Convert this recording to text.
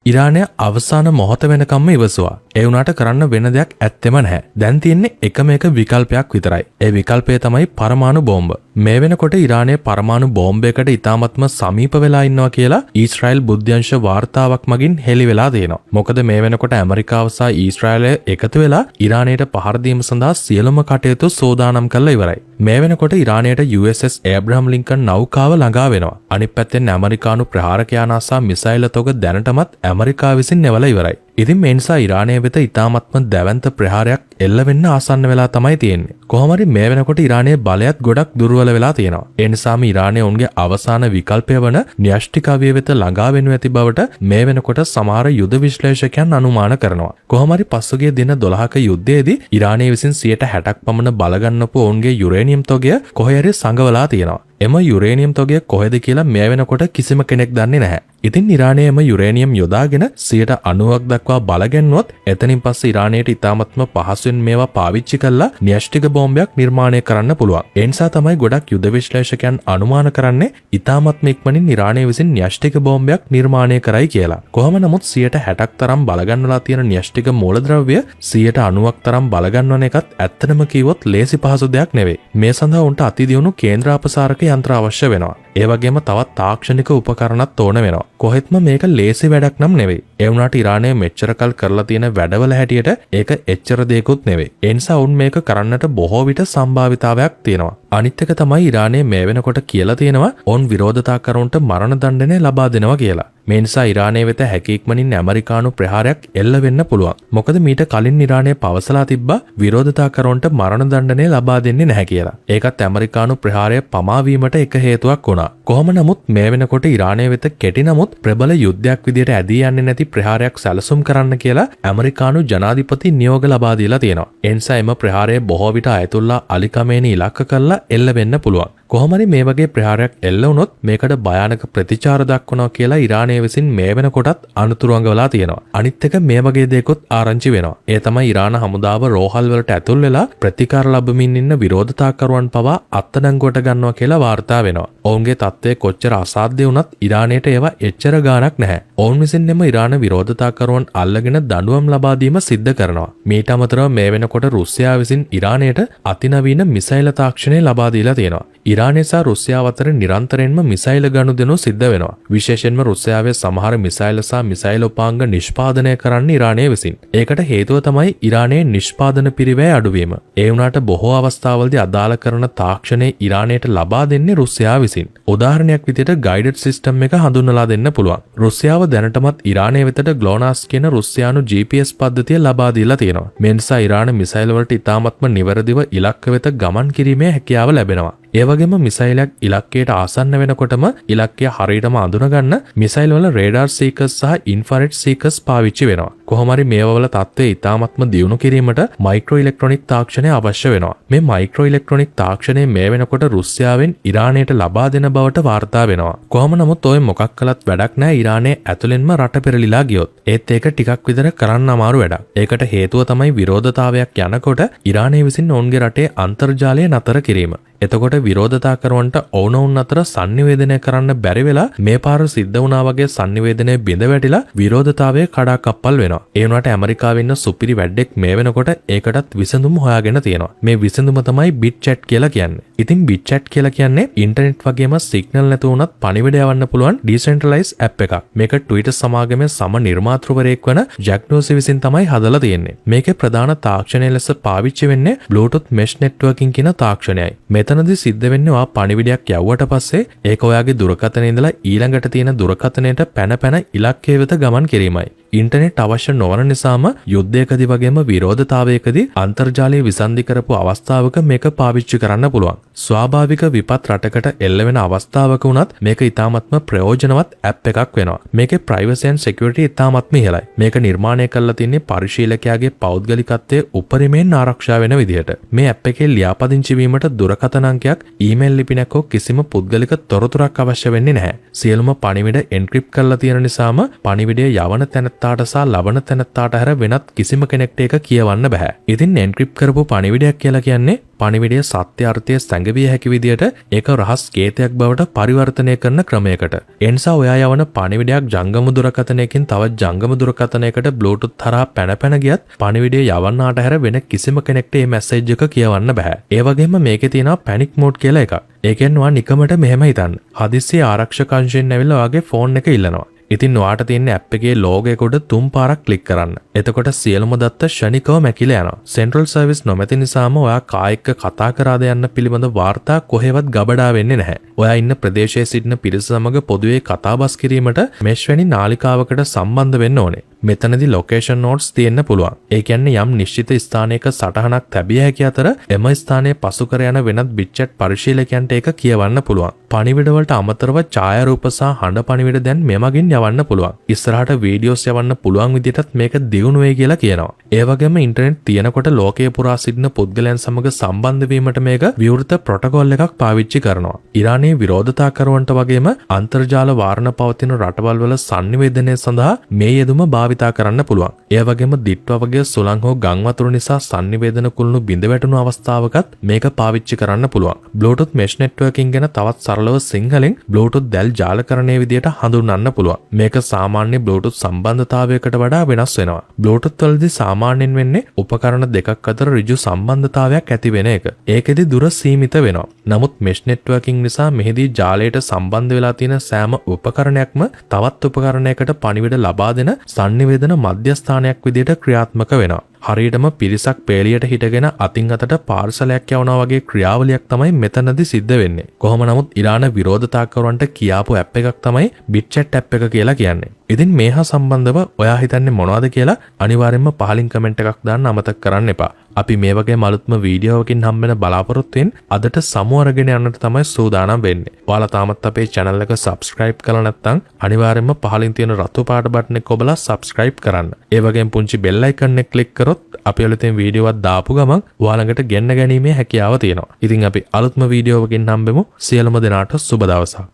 ඉරානය අවසාන මොහොත වෙනකම්ම ඉවසුවා. ඒ වුණාට කරන්න වෙන දෙයක් ඇත්තෙම නැහැ. දැන් තියෙන්නේ එකම එක විකල්පයක් විතරයි. ඒ විකල්පය තමයි පරමාණු බෝම්බ. මේ වෙනකොට ඉරානයේ පරමාණු බෝම්බයකට ඉතාමත්ම සමීප වෙලා ඉන්නවා කියලා ඊශ්‍රායල් බුද්ධ්‍යංශ වාර්තාවක් මගින් හෙළි වෙලා තියෙනවා. මොකද මේ වෙනකොට ඇමරිකාව සහ ඊශ්‍රායලය එකතු වෙලා ඉරානයට පහර දීම සඳහා සියලුම කටයුතු සූදානම් කරලා ඉවරයි. මේ වෙනකොට ඉරානයට USS ඒබ්‍රහම් ලින්කන් නෞකාව ළඟා වෙනවා. අනිත් පැත්තෙන් ඇමරිකානු ප්‍රහාරක යානා සහ මිසයිල් තොග දැනටමත් ඇමරිකාව විසින් නෙවලා ඉවරයි. ඉතින් මේ නිසා ඉරානය වෙත ඉතාමත්ම දැවැන්ත ප්‍රහාරයක් එල්ල වෙන්න ආසන්න වෙලා තමයි තියෙන්නේ. කොහොම හරි මේ වෙනකොට ඉරානයේ බලයත් ගොඩක් දුර්වල වෙලා තියෙනවා. ඒ නිසාම ඉරානය ඔවුන්ගේ අවසාන විකල්පය වන න්‍යෂ්ටික අවිය වෙත ළඟා වෙනු ඇති බවට මේ වෙනකොට සමහර යුද විශ්ලේෂකයන් අනුමාන කරනවා. කොහොම හරි පසුගිය දින 12ක යුද්ධයේදී ඉරානය විසින් 60%ක් පමණ බලගන්නපු ඔවුන්ගේ යුරේනියම් තොගය කොහේ හරි සංගවලා තියෙනවා. එම යුරේනියම් තොගය කොහෙද කියලා මේ වෙනකොට කිසිම කෙනෙක් දන්නේ නැහැ. ඉතින් ඉරානය එම යුරේනියම් යොදාගෙන 90% දක්වා බලගන්නුවොත් එතනින් පස්සේ ඉරානයට ඉතාමත්ම පහසුවෙන් මේවා පාවිච්චි කරලා න්‍යෂ්ටික බෝම්බයක් නිර්මාණය කරන්න පුළුවන්. ඒ නිසා තමයි ගොඩක් යුද විශ්ලේෂකයන් අනුමාන කරන්නේ ඉතාමත්ම ඉක්මනින් ඉරානය විසින් න්‍යෂ්ටික බෝම්බයක් නිර්මාණය කරයි කියලා. කොහොම නමුත් 60% තරම් බලගන්නලා තියෙන න්‍යෂ්ටික මූලද්‍රව්‍ය 90% තරම් බලගන්නවන එකත් ඇත්තටම කිව්වොත් ලේසි පහසු දෙයක් නෙවෙයි. මේ සඳහා උන්ට අතිදියුණු කේන්ද්‍රාපසාරක යන්ත්‍ර අවශ්‍ය වෙනවා. ඒ වගේම තවත් තාක්ෂණික උපකරණත් ඕන වෙනවා. කොහෙත්ම මේක ලේසි වැඩක් නම් නෙවෙයි. ඒ වුණාට ඉරානය මෙච්චර කල් කරලා තියෙන වැඩවල හැටියට ඒක එච්චර දෙයක්වත් නෙවෙයි. ඒ නිසා උන් මේක කරන්නට බොහෝ විට සම්භාවිතාවයක් තියෙනවා. අනිත් එක තමයි ඉරානය මේ වෙනකොට කියලා තියෙනවා ඔවුන් විරෝධතාකරුන්ට මරණ දඬුවම ලබා දෙනවා කියලා. මේ නිසා ඉරානය වෙත හැකි ඉක්මනින් ඇමරිකානු ප්‍රහාරයක් එල්ල වෙන්න පුළුවන්. මොකද මීට කලින් ඉරානය පවසලා තිබ්බා විරෝධතාකරුන්ට මරණ දඬුවම ලබා දෙන්නේ නැහැ කියලා. ඒකත් ඇමරිකානු ප්‍රහාරය පමා වීමට එක හේතුවක් වුණා. කොහොම නමුත් මේ වෙනකොට ඉරානය වෙත කෙටි නමුත් ප්‍රබල යුද්ධයක් විදියට ඇදී යන්නේ නැති ප්‍රහාරයක් සැලසුම් කරන්න කියලා ඇමරිකානු ජනාධිපති නියෝග ලබා දීලා තියෙනවා. ඒ නිසා එම ප්‍රහාරය බොහෝ විට අයතුල්ලා අලි ඛමේනි ඉලක්ක කරලා එල්ල වෙන්න පුළුවන්. කොහොම හරි මේ වගේ ප්‍රහාරයක් එල්ල වුණොත් මේකට භයානක ප්‍රතිචාර දක්වනවා කියලා ඉරානය විසින් මේ වෙනකොටත් අනුතුරුංග වෙලා තියෙනවා. අනිත් එක මේ වගේ දෙයක්ත් ආරංචි වෙනවා. ඒ තමයි ඉරාන හමුදාව රෝහල් වලට ඇතුල් වෙලා ප්‍රතිකාර ලැබමින් ඉන්න විරෝධතාකරුවන් පවා අත්අඩංගුවට ගන්නවා කියලා වාර්තා වෙනවා. ඔවුන්ගේ තත්ත්වය කොච්චර අසාධ්‍ය වුණත් ඉරානයට ඒවා එච්චර ගාණක් නැහැ. ඔවුන් විසින්ම ඉරාන විරෝධතාකරුවන් අල්ලගෙන දඬුවම් ලබා දීම සිද්ධ කරනවා. මීට අමතරව මේ වෙනකොට රුසියාව විසින් ඉරානයට අතිනවීන මිසයිල් තාක්ෂණය ලබා දීලා තියෙනවා. ඉරානය සහ රුසියාව අතර නිරන්තරයෙන්ම මිසයිල් ගනුදෙනු සිද්ධ වෙනවා. විශේෂයෙන්ම රුසියාවේ සමහර මිසයිල් සහ මිසයිල් උපාංග නිෂ්පාදනය කරන්න ඉරානය විසින්. ඒකට හේතුව තමයි ඉරානයේ නිෂ්පාදන පිරිවැය අඩුවීම. ඒ වුණාට බොහෝ අවස්ථාවලදී අදාළ කරන තාක්ෂණය ඉරානයට ලබා දෙන්නේ රුසියාව විසින්. උදාහරණයක් විදිහට ගයිඩඩ් සිස්ටම් එක හඳුන්වලා දෙන්න පුළුවන්. රුසියාව දැනටමත් ඉරානය වෙතට GLONASS කියන රුසියානු GPS පද්ධතිය ලබා දීලා තියෙනවා. මේ නිසා ඉරාන මිසයිල් වලට ඉතාමත්ම නිවැරදිව ඉලක්ක වෙත ගමන් කිරීමේ හැකියාව ලැබෙනවා. ඒ වගේම මිසයිලයක් ඉලක්කයට ආසන්න වෙනකොටම ඉලක්කය හරියටම අඳුනගන්න මිසයිල් වල රේඩාර් සීකර්ස් සහ ඉන්ෆ්‍රාරෙඩ් සීකර්ස් පාවිච්චි වෙනවා. කොහොම හරි මේවා වල තත්ත්වය ඉතාමත්ම දියුණු කිරීමට මයික්‍රෝ ඉලෙක්ට්‍රොනික තාක්ෂණය අවශ්‍ය වෙනවා. මේ මයික්‍රෝ ඉලෙක්ට්‍රොනික තාක්ෂණය මේ වෙනකොට රුසියාවෙන් ඉරානයට ලබා දෙන බවට වාර්තා වෙනවා. කොහොම නමුත් ඔය මොකක් කළත් වැඩක් නැහැ ඉරානයේ ඇතුළෙන්ම රට පෙරලිලා ගියොත්. ඒත් ඒක ටිකක් විතර කරන්න අමාරු වැඩක්. ඒකට හේතුව තමයි විරෝධතාවයක් යනකොට ඉරානය විසින් ඔවුන්ගේ රටේ අන්තර්ජාලය නතර කිරීම. එතකොට විරෝධතාකරුවන්ට ඔවුනොවුන් අතර සංනිවේදනය කරන්න බැරි වෙලා මේ පාර සිද්ධ වුණා වගේ සංනිවේදනය බිඳ වැටිලා විරෝධතාවය කඩාකප්පල් වෙනවා. ඒ වුණාට ඇමරිකාවේ ඉන්න සුපිරි වැඩෙක් මේ වෙනකොට ඒකටත් විසඳුම හොයාගෙන තියෙනවා. මේ විසඳුම තමයි බිට් චැට් කියලා කියන්නේ. ඉතින් බිට් චැට් කියලා කියන්නේ ඉන්ටර්නෙට් වගේම සිග්නල් නැතුව වුණත් පණිවිඩ යවන්න පුළුවන් ඩිසෙන්ට්‍රලයිස් ඇප් එකක්. මේක ට්විටර් සමාගමේ සම නිර්මාතෘවරයෙක් වන ජැක් ඩෝසි විසින් තමයි හදලා තියෙන්නේ. මේකේ ප්‍රධාන තාක්ෂණය ලෙස පාවිච්චි වෙන්නේ Bluetooth mesh networking කියන තාක්ෂණයයි. මෙතනදී සිද්ධ වෙන්නේ ඔයා පණිවිඩයක් යවුවට පස්සේ ඒක ඔයාගේ දුරකථනයේ ඉඳලා ඊළඟට තියෙන දුරකථනයට පැන ඉලක්කය වෙත ගමන් කිරීමයි. ඉන්ටර්නෙට් අවශ්‍ය නොවන නිසාම යුද්ධයකදී වගේම විරෝධතාවයකදී අන්තර්ජාලය විසන්ධි කරපු අවස්ථාවක මේක පාවිච්චි කරන්න පුළුවන්. ස්වාභාවික විපත් රටකට එල්ල වෙන අවස්ථාවක වුණත් මේක ඉතාමත්ම ප්‍රයෝජනවත් ඇප් එකක් වෙනවා. මේකේ ප්‍රයිවසි ඇන්ඩ් සිකියුරිටි ඉතාමත්ම ඉහළයි. මේක නිර්මාණය කරලා තින්නේ පරිශීලකයාගේ පෞද්ගලිකත්වයේ උපරිමයෙන් ආරක්ෂා වෙන විදිහට. මේ ඇප් එකේ ලියාපදිංචි වීමට දුරකථන අංකයක්, ඊමේල් ලිපිනයක් හෝ කිසිම පුද්ගලික තොරතුරක් අවශ්‍ය වෙන්නේ නැහැ. සියලුම පණිවිඩ එන්ක්‍රිප්ට් කරලා තියෙන නිසාම පණිවිඩය යවන තැනත් තැනැත්තාට සහ ලබන තැනැත්තාට හැර වෙනත් කිසිම කෙනෙක්ට ඒක කියවන්න බෑ. ඉතින් එන්ක්‍රිප්ට් කරපු පණිවිඩයක් කියලා කියන්නේ පණිවිඩයේ සත්‍ය අර්ථය සැඟවිය හැකි විදියට ඒක රහස් කේතයක් බවට පරිවර්තනය කරන ක්‍රමයකට. ඒ නිසා ඔයා යවන පණිවිඩයක් ජංගම දුරකථනයකින් තවත් ජංගම දුරකථනයකට Bluetooth හරහා පැන ගියත් පණිවිඩය යවන්නාට හැර වෙන කිසිම කෙනෙක්ට මේ මැසේජ් එක කියවන්න බෑ. ඒ වගේම මේකේ තියෙනවා පැනික් මෝඩ් කියලා එකක්. ඒ කියන්නේ ඔයා නිකමට මෙහෙම හිතන්න. හදිස්සියේ ආරක්ෂක අංශයෙන් ඇවිල්ලා ඔයාගේ ෆෝන් එක ඉල්ලනවා. ඉතින් ඔයාට තියෙන ඇප් එකේ ලෝගෝ එක උඩ 3 පාරක් ක්ලික් කරන්න. එතකොට සියලුම දත්ත ෂණිකව මැකිලා යනවා. සෙන්ට්‍රල් සර්විස් නොමැති නිසාම ඔයා කායික කතා කරාද යන්න පිළිබඳ වාර්තා කොහෙවත් ගබඩා වෙන්නේ නැහැ. ඔයා ඉන්න ප්‍රදේශයේ සිටින පිරිස සමග පොදුවේ කතාබස් කිරීමට මෙෂ් වැනි නාලිකාවකට සම්බන්ධ වෙන්න ඕනේ. මෙතනදී ලොකේෂන් නෝට්ස් තියෙන්න පුළුවන්. ඒ කියන්නේ යම් නිශ්චිත ස්ථානයක සටහනක් තැබිය හැකි අතර එම ස්ථානයේ පසු කර යන වෙනත් බිට්චැට් පරිශීලකයන්ට ඒක කියවන්න පුළුවන්. පණිවිඩ වලට අමතරව ඡායාරූප සහ හඬ පණිවිඩ දැන් මෙමගින් යවන්න පුළුවන්. ඉස්සරහට වීඩියෝස් යවන්න පුළුවන් විදිහටත් මේක දියුණු වෙයි කියලා කියනවා. ඒ වගේම ඉන්ටර්නෙට් තියෙනකොට ලෝකයේ පුරා සිටින පුද්ගලයන් සමග සම්බන්ධ වීමට මේක විවෘත ප්‍රොටෝකෝල් එකක් පාවිච්චි කරනවා. ඉරානයේ විරෝධතාකරුවන්ට වගේම අන්තර්ජාල වාරණ පවතින රටවල් වල sannivedanaya සඳහා මේ යෙදුම භාවිතා කරන්න පුළුවන්. ඒ වගේම දිට්ව වගේ සුළං හෝ ගම් වතුර නිසා sannivedana කුළුණු බිඳ වැටුණු අවස්ථාවකත් මේක පාවිච්චි කරන්න පුළුවන්. Bluetooth mesh networking ගැන තවත් සරලව සිංහලෙන් Bluetooth දැල් ජාලකරණයේ විදියට හඳුන්වන්න පුළුවන්. මේක සාමාන්‍ය Bluetooth සම්බන්ධතාවයකට වඩා වෙනස් වෙනවා. Bluetooth වලදී සාමාන්‍යයෙන් වෙන්නේ උපකරණ දෙකක් අතර ඍජු සම්බන්ධතාවයක් ඇති වෙන එක. ඒකෙදි දුර සීමිත වෙනවා. නමුත් mesh networking නිසා මෙහිදී ජාලයට සම්බන්ධ වෙලා තියෙන සෑම උපකරණයක්ම තවත් උපකරණයකට පණිවිඩ ලබා දෙන sannivedana මධ්‍යස්ථානයක් විදියට ක්‍රියාත්මක වෙනවා. හරියටම පිරිසක් පේලියට හිටගෙන අතින් අතට පාර්සලයක් යවනවා වගේ ක්‍රියාවලියක් තමයි මෙතනදී සිද්ධ වෙන්නේ. කොහොම නමුත් ඉරාන විරෝධතාකරුවන්ට කියාපු ඇප් එකක් තමයි BitChat ඇප් එක කියලා කියන්නේ. ඉතින් මේ හා සම්බන්ධව ඔයා හිතන්නේ මොනවද කියලා අනිවාර්යෙන්ම පහලින් කමෙන්ට් එකක් දාන්න අමතක කරන්න එපා. අපි මේ වගේ අලුත්ම වීඩියෝවකින් හම්බෙන බලාපොරොත්තුෙන් අදට සමු අරගෙන යන්නට තමයි සූදානම් වෙන්නේ. ඔයාලා තාමත් අපේ channel එක subscribe කරලා නැත්නම් අනිවාර්යෙන්ම පහලින් තියෙන රතු පාට බටන් එක ඔබලා subscribe කරන්න. ඒ වගේම පුංචි bell icon එක click කරොත් අපි අලුතෙන් වීඩියෝවක් දාපු ගමන් ඔයාලඟට ගෙන්න ගැනීමේ හැකියාව තියෙනවා. ඉතින් අපි අලුත්ම වීඩියෝවකින් හම්බෙමු. සියලුම දෙනාට සුබ දවසක්.